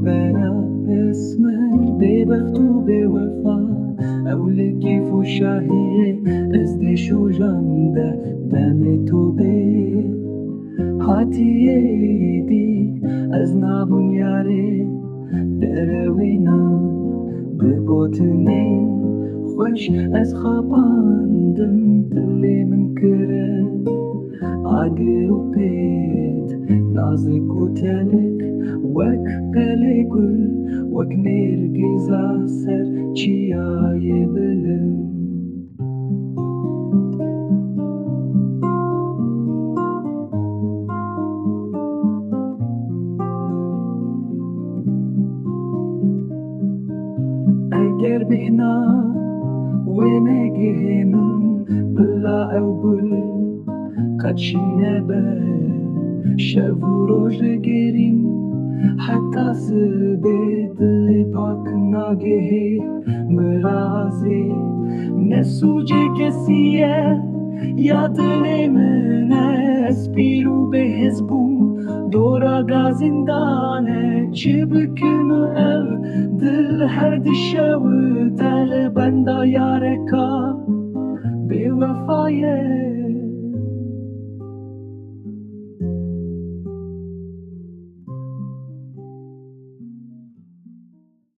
ببرا اسمك ببخت و بوفا اولکی فوشاهیه از شجاع دم تو به هاتیه دی از نابون یاره دروینا به باطنی خوش از خواباندم دلی من کره عاقر و بيت نازك وتلك وك قلي كل وك نرجز عسر چيا يبلم اگر بهنا ونجهنم بلا او بل قدشنا شب و روز گریم حتی سبت لپاک ناگه مرازی نسوجه کسیه یا دل من اسپیرو به حزبون دورا گازندانه چه بکنم دل هر دشو دل بندا یارکا به وفایه